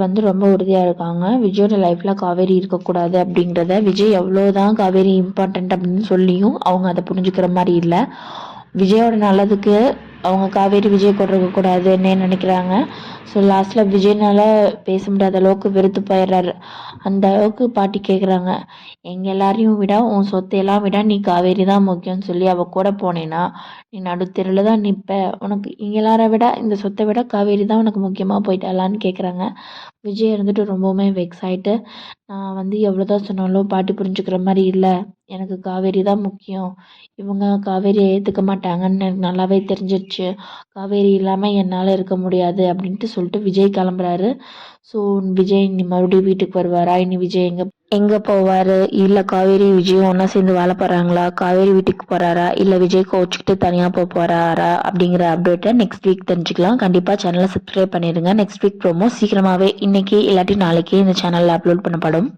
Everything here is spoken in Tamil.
வந்து ரொம்ப உறுதியாக இருக்காங்க. விஜயோட லைஃப்பில் காவேரி இருக்கக்கூடாது அப்படிங்கிறத. விஜய் எவ்வளோதான் காவேரி இம்பார்ட்டண்ட் அப்படின்னு சொல்லியும் அவங்க அதை புரிஞ்சுக்கிற மாதிரி இல்லை. விஜயோட நல்லதுக்கு அவங்க காவேரி விஜய் கூட இருக்கக்கூடாதுன்னு நினைக்கிறாங்க. ஸோ லாஸ்ட்டில் விஜய்னால் பேச முடியாத அளவுக்கு வெறுத்து போயிடுறாரு. அந்த அளவுக்கு பாட்டி கேட்குறாங்க, எங்கள் எல்லாரையும் விட உன் சொத்தையெல்லாம் விட நீ காவேரி தான் முக்கியம்னு சொல்லி அவள் கூட போனேன்னா நீ நடுத்தெருவில் தான் நிற்ப. உனக்கு இங்கே எல்லாரை விட இந்த சொத்தை விட காவேரி தான் உனக்கு முக்கியமாக போயிட்டாலான்னு கேட்குறாங்க. விஜய் இருந்துட்டு ரொம்பவுமே வெக்ஸ் ஆகிட்டு, நான் வந்து எவ்வளோ தான் சொன்னாலும் பாட்டி புரிஞ்சுக்கிற மாதிரி இல்லை, எனக்கு காவேரி தான் முக்கியம், இவங்க காவேரியை ஏற்றுக்க மாட்டாங்கன்னு எனக்கு நல்லாவே தெரிஞ்சிடுச்சு, காவேரி இல்லாமல் என்னால் இருக்க முடியாது அப்படின்ட்டு சொல்லிட்டு விஜய் கிளம்புறாரு. ஸோ விஜய் இனி மறுபடியும் வீட்டுக்கு வருவாரா, இனி விஜய் எங்கே போவார், இல்லை காவேரி விஜயும் ஒன்றா சேர்ந்து வாழ போகிறாங்களா, காவேரி வீட்டுக்கு போகிறாரா, இல்லை விஜய் கோச்சிக்கிட்டு தனியாக போக போகிறாரா அப்படிங்கிற அப்டேட்டை நெக்ஸ்ட் வீக் தெரிஞ்சுக்கலாம். கண்டிப்பாக சேனலை சப்ஸ்கிரைப் பண்ணிடுங்க. நெக்ஸ்ட் வீக் ப்ரோமோ சீக்கிரமாகவே இன்னைக்கு இல்லாட்டி நாளைக்கே இந்த சேனலில் அப்லோட் பண்ணப்படும்.